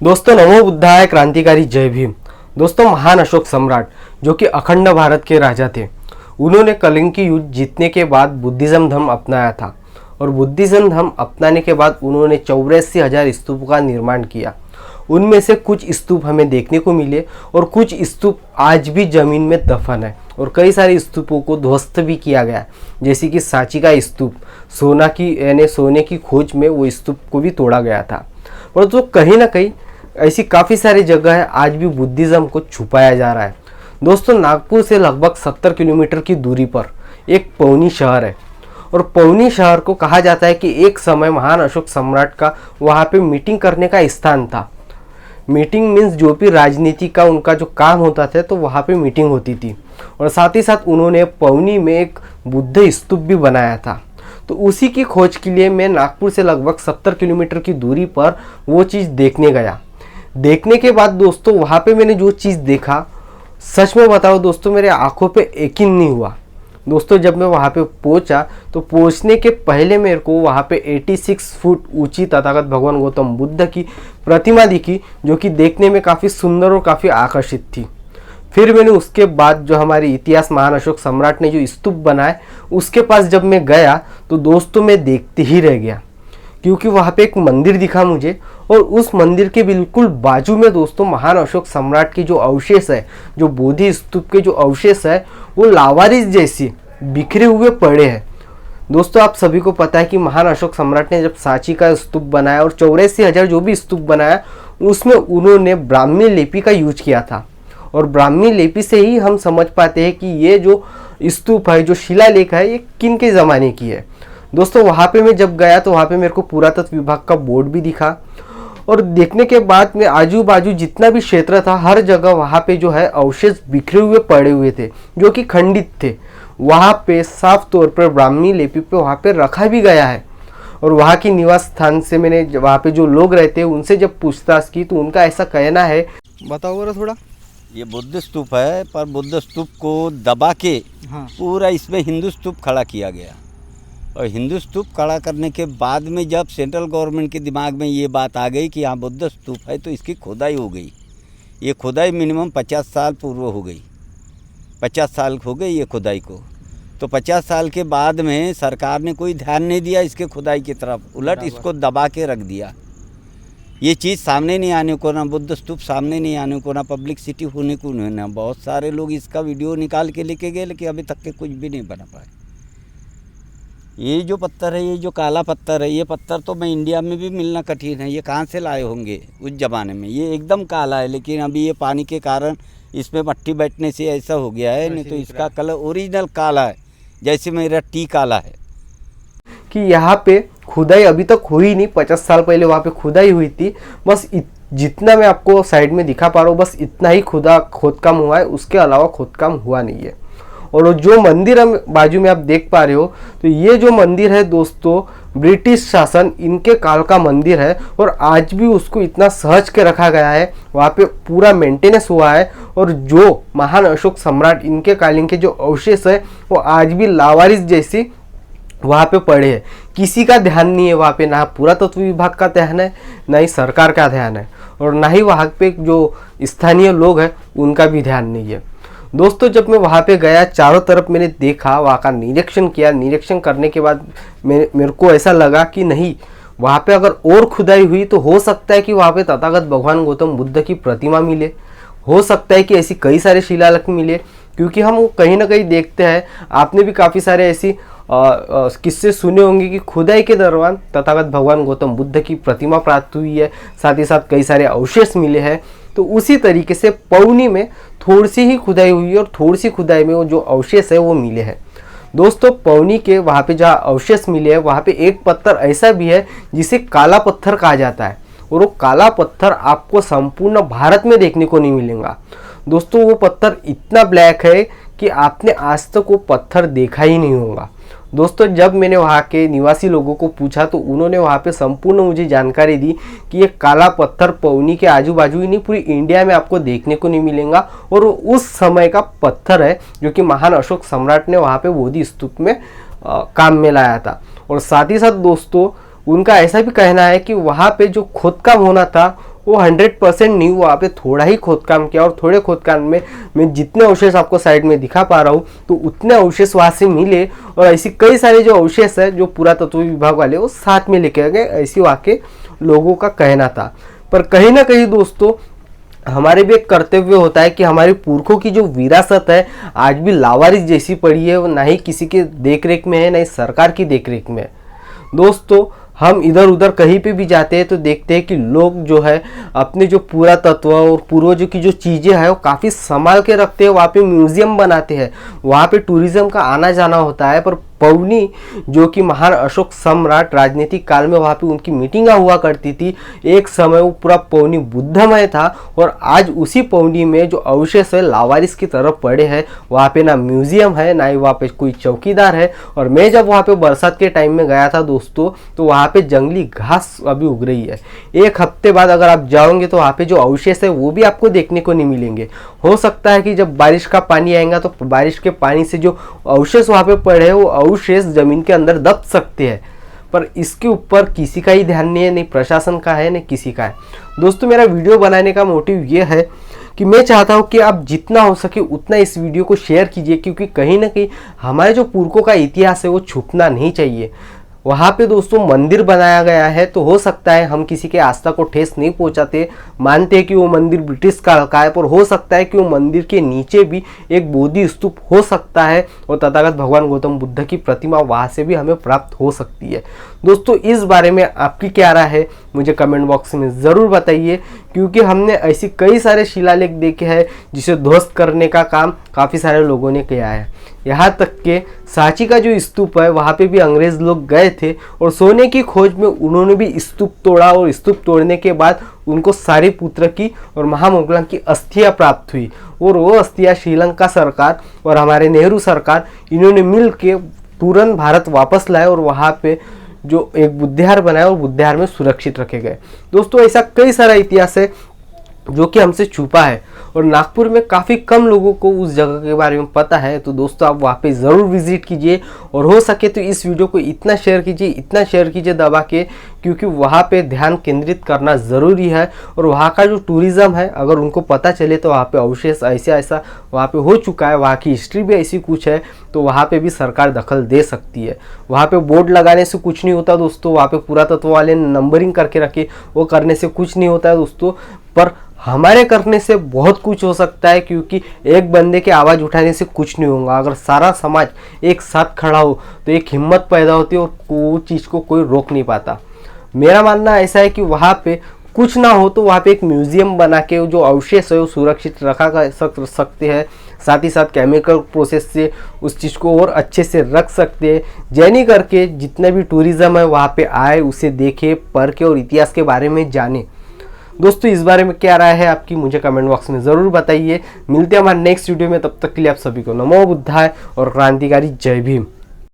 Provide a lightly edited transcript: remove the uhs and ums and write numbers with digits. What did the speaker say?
दोस्तों नमो बुद्धाय, क्रांतिकारी जय भीम। दोस्तों महान अशोक सम्राट जो कि अखंड भारत के राजा थे, उन्होंने कलिंग की युद्ध जीतने के बाद बुद्धिज्म धर्म अपनाया था और बुद्धिज्म धर्म अपनाने के बाद उन्होंने 84,000 स्तूपों का निर्माण किया। उनमें से कुछ स्तूप हमें देखने को मिले और कुछ स्तूप आज भी जमीन में दफन है और कई सारे स्तूपों को ध्वस्त भी किया गया, जैसे कि सांची का स्तूप सोने की खोज में वो स्तूप को भी तोड़ा गया था। परंतु कहीं ना कहीं ऐसी काफ़ी सारी जगह है आज भी बुद्धिज़्म को छुपाया जा रहा है। दोस्तों नागपुर से लगभग 70 किलोमीटर की दूरी पर एक पौनी शहर है और पौनी शहर को कहा जाता है कि एक समय महान अशोक सम्राट का वहाँ पे मीटिंग करने का स्थान था। मीटिंग मीन्स जो भी राजनीति का उनका जो काम होता था तो वहाँ पे मीटिंग होती थी और साथ ही साथ उन्होंने पौनी में एक बुद्ध स्तूप भी बनाया था। तो उसी की खोज के लिए मैं नागपुर से लगभग 70 किलोमीटर की दूरी पर वो चीज़ देखने गया। देखने के बाद दोस्तों वहाँ पे मैंने जो चीज़ देखा, सच में बताओ दोस्तों, मेरे आंखों पे यकीन नहीं हुआ। दोस्तों जब मैं वहाँ पे पहुँचा तो पहुँचने के पहले मेरे को वहाँ पे 86 फुट ऊंची तथागत भगवान गौतम बुद्ध की प्रतिमा दिखी, जो कि देखने में काफ़ी सुंदर और काफ़ी आकर्षित थी। फिर मैंने उसके बाद जो हमारे इतिहास महान अशोक सम्राट ने जो स्तूप बनाए उसके पास जब मैं गया तो दोस्तों मैं देखते ही रह गया, क्योंकि वहाँ पे एक मंदिर दिखा मुझे और उस मंदिर के बिल्कुल बाजू में दोस्तों महान अशोक सम्राट के जो अवशेष है, जो बोधि स्तूप के जो अवशेष है, वो लावारिस जैसी बिखरे हुए पड़े हैं। दोस्तों आप सभी को पता है कि महान अशोक सम्राट ने जब सांची का स्तूप बनाया और 84,000 जो भी स्तूप बनाया उसमें उन्होंने ब्राह्मी लिपि का यूज किया था और ब्राह्मी लिपि से ही हम समझ पाते हैं कि ये जो स्तूप है, जो शिलालेख है, ये किन के ज़माने की है। दोस्तों वहाँ पे मैं जब गया तो वहाँ पे मेरे को पुरातत्व विभाग का बोर्ड भी दिखा और देखने के बाद में आजू बाजू जितना भी क्षेत्र था हर जगह वहाँ पे जो है अवशेष बिखरे हुए पड़े हुए थे, जो कि खंडित थे। वहाँ पे साफ तौर पर ब्राह्मी लिपि पे वहाँ पे रखा भी गया है और वहाँ की निवास स्थान से मैंने वहाँ पे जो लोग रहते हैं उनसे जब पूछताछ की तो उनका ऐसा कहना है। बताओ जरा थोड़ा। ये बुद्ध स्तूप है, पर बुद्ध स्तूप को दबा के पूरा इसमें हिंदू स्तूप खड़ा किया गया और हिंदू स्तूप खड़ा करने के बाद में जब सेंट्रल गवर्नमेंट के दिमाग में ये बात आ गई कि यहाँ बुद्ध स्तूप है तो इसकी खुदाई हो गई। ये खुदाई मिनिमम 50 साल पूर्व हो गई, 50 साल हो गई ये खुदाई को। तो 50 साल के बाद में सरकार ने कोई ध्यान नहीं दिया इसके खुदाई की तरफ, उलट इसको दबा के रख दिया। ये चीज़ सामने नहीं आने को, ना बुद्ध स्तूप सामने नहीं आने को, ना पब्लिसिटी होने को, ना बहुत सारे लोग इसका वीडियो निकाल के लेके गए, लेकिन अभी तक के कुछ भी नहीं बना पाए। ये जो पत्थर है, ये जो काला पत्थर है, ये पत्थर तो मैं इंडिया में भी मिलना कठिन है। ये कहाँ से लाए होंगे उस ज़माने में। ये एकदम काला है, लेकिन अभी ये पानी के कारण इसमें मट्टी बैठने से ऐसा हो गया है, नहीं तो इसका कलर ओरिजिनल काला है, जैसे मेरा टी काला है। कि यहाँ पे खुदाई अभी तक हुई नहीं, 50 साल पहले वहाँ पे खुदाई हुई थी। बस जितना मैं आपको साइड में दिखा पा रहा हूँ बस इतना ही खोदकाम हुआ है, उसके अलावा खोदकाम हुआ नहीं है। और जो मंदिर हम बाजू में आप देख पा रहे हो, तो ये जो मंदिर है दोस्तों ब्रिटिश शासन इनके काल का मंदिर है और आज भी उसको इतना सहज के रखा गया है, वहाँ पे पूरा मेंटेनेंस हुआ है। और जो महान अशोक सम्राट इनके कालीन के जो अवशेष है वो आज भी लावारिस जैसी वहाँ पे पड़े हैं। किसी का ध्यान नहीं है वहाँ पे, ना पुरातत्व विभाग का ध्यान है, ना ही सरकार का ध्यान है और ना ही वहाँ पे जो स्थानीय लोग हैं उनका भी ध्यान नहीं है। दोस्तों जब मैं वहाँ पे गया, चारों तरफ मैंने देखा, वहाँ का निरीक्षण किया। निरीक्षण करने के बाद मेरे को ऐसा लगा कि नहीं, वहाँ पे अगर और खुदाई हुई तो हो सकता है कि वहाँ पे तथागत भगवान गौतम बुद्ध की प्रतिमा मिले, हो सकता है कि ऐसी कई सारे शिलालेख मिले, क्योंकि हम कहीं ना कहीं देखते हैं। आपने भी काफ़ी सारे ऐसी किस्से सुने होंगे कि खुदाई के दौरान तथागत भगवान गौतम बुद्ध की प्रतिमा प्राप्त हुई है, साथ ही साथ कई सारे अवशेष मिले हैं। तो उसी तरीके से पौनी में थोड़ी सी ही खुदाई हुई और थोड़ी सी खुदाई में वो जो अवशेष है वो मिले हैं। दोस्तों पौनी के वहाँ पे जहाँ अवशेष मिले हैं वहाँ पे एक पत्थर ऐसा भी है जिसे काला पत्थर कहा जाता है और वो काला पत्थर आपको संपूर्ण भारत में देखने को नहीं मिलेगा। दोस्तों वो पत्थर इतना ब्लैक है कि आपने आज तक वो पत्थर देखा ही नहीं होगा। दोस्तों जब मैंने वहाँ के निवासी लोगों को पूछा तो उन्होंने वहाँ पे संपूर्ण मुझे जानकारी दी कि ये काला पत्थर पौनी के आजू बाजू ही नहीं पूरी इंडिया में आपको देखने को नहीं मिलेगा और उस समय का पत्थर है जो कि महान अशोक सम्राट ने वहाँ पे बोधि स्तूप में काम में लाया था। और साथ ही साथ दोस्तों उनका ऐसा भी कहना है कि वहाँ पे जो खोदकाम होना था वो 100% नहीं, वहाँ पे थोड़ा ही खोदकाम किया और थोड़े खोदकाम में मैं जितने अवशेष आपको साइड में दिखा पा रहा हूँ तो उतने अवशेष वहाँ से मिले। और ऐसी कई सारे जो अवशेष है जो पुरातत्व विभाग वाले वो साथ में लेके गए, ऐसी वहाँ के लोगों का कहना था। पर कहीं ना कहीं दोस्तों हमारे भी एक कर्तव्य होता है कि हमारे पुरखों की जो विरासत है आज भी लावारिस जैसी पड़ी है, वो ना ही किसी के देखरेख में है ना ही सरकार की देखरेख में है। दोस्तों हम इधर उधर कहीं पे भी जाते हैं तो देखते हैं कि लोग जो है अपने जो पुरातत्व और पूर्वजों की जो चीज़ें हैं वो काफ़ी संभाल के रखते हैं, वहाँ पे म्यूजियम बनाते हैं, वहाँ पे टूरिज्म का आना जाना होता है। पर पवनी जो कि महान अशोक सम्राट राजनीतिक काल में वहाँ पे उनकी मीटिंग हुआ करती थी, एक समय वो पूरा पवनी बुद्धमय था और आज उसी पवनी में जो अवशेष है लावारिस की तरफ पड़े हैं, वहाँ पे ना म्यूजियम है ना ही वहाँ पे कोई चौकीदार है। और मैं जब वहाँ पे बरसात के टाइम में गया था दोस्तों तो वहाँ पे जंगली घास अभी उग रही है। एक हफ्ते बाद अगर आप जाओगे तो वहाँ पे जो अवशेष है वो भी आपको देखने को नहीं मिलेंगे। हो सकता है कि जब बारिश का पानी आएगा तो बारिश के पानी से जो अवशेष वहाँ पे पड़े हैं वो अवशेष जमीन के अंदर दब सकते हैं। पर इसके ऊपर किसी का ही ध्यान नहीं है, नहीं प्रशासन का है नहीं किसी का है। दोस्तों मेरा वीडियो बनाने का मोटिव ये है कि मैं चाहता हूँ कि आप जितना हो सके उतना इस वीडियो को शेयर कीजिए, क्योंकि कहीं ना कहीं हमारे जो पुरखों का इतिहास है वो छुपना नहीं चाहिए। वहाँ पे दोस्तों मंदिर बनाया गया है तो हो सकता है हम किसी के आस्था को ठेस नहीं पहुँचाते, मानते हैं कि वो मंदिर ब्रिटिश काल का है, पर हो सकता है कि वो मंदिर के नीचे भी एक बोधि स्तूप हो सकता है और तथागत भगवान गौतम बुद्ध की प्रतिमा वहाँ से भी हमें प्राप्त हो सकती है। दोस्तों इस बारे में आपकी क्या राय है मुझे कमेंट बॉक्स में ज़रूर बताइए, क्योंकि हमने ऐसी कई सारे शिलालेख देखे हैं जिसे ध्वस्त करने का काम काफ़ी सारे लोगों ने किया है। यहाँ तक के सांची का जो स्तूप है वहाँ पे भी अंग्रेज लोग गए थे और सोने की खोज में उन्होंने भी स्तूप तोड़ा और स्तूप तोड़ने के बाद उनको सारिपुत्र की और महामंगलम की अस्थियाँ प्राप्त हुई और वो अस्थियाँ श्रीलंका सरकार और हमारे नेहरू सरकार इन्होंने मिल के तुरंत भारत वापस लाए और वहाँ पे जो एक बुद्धिहार बनाया और बुद्धिहार में सुरक्षित रखे गए। दोस्तों ऐसा कई सारा इतिहास है जो कि हमसे छुपा है और नागपुर में काफ़ी कम लोगों को उस जगह के बारे में पता है। तो दोस्तों आप वहाँ पे ज़रूर विजिट कीजिए और हो सके तो इस वीडियो को इतना शेयर कीजिए दबा के, क्योंकि वहाँ पे ध्यान केंद्रित करना ज़रूरी है। और वहाँ का जो टूरिज़्म है अगर उनको पता चले तो वहाँ पे अवशेष ऐसा वहाँ पे हो चुका है, वहाँ की हिस्ट्री भी ऐसी कुछ है तो वहाँ पे भी सरकार दखल दे सकती है। वहाँ पे बोर्ड लगाने से कुछ नहीं होता दोस्तों, वहाँ पे पुरातत्व वाले नंबरिंग करके रखे वो करने से कुछ नहीं होता है दोस्तों, पर हमारे करने से बहुत कुछ हो सकता है, क्योंकि एक बंदे के आवाज़ उठाने से कुछ नहीं होगा। अगर सारा समाज एक साथ खड़ा हो तो एक हिम्मत पैदा होती है और वो चीज़ को कोई रोक नहीं पाता। मेरा मानना ऐसा है कि वहाँ पे कुछ ना हो तो वहाँ पे एक म्यूजियम बना के जो अवशेष है वो सुरक्षित रखा सकते हैं, साथ ही साथ केमिकल प्रोसेस से उस चीज़ को और अच्छे से रख सकते हैं, जैनी करके जितने भी टूरिज़्म है वहाँ पे आए, उसे देखे, परखे और इतिहास के बारे में जाने। दोस्तों इस बारे में क्या राय है आपकी मुझे कमेंट बॉक्स में ज़रूर बताइए। मिलते हैं हमारे नेक्स्ट वीडियो में, तब तक के लिए आप सभी को नमो बुद्धाय और क्रांतिकारी जय भीम।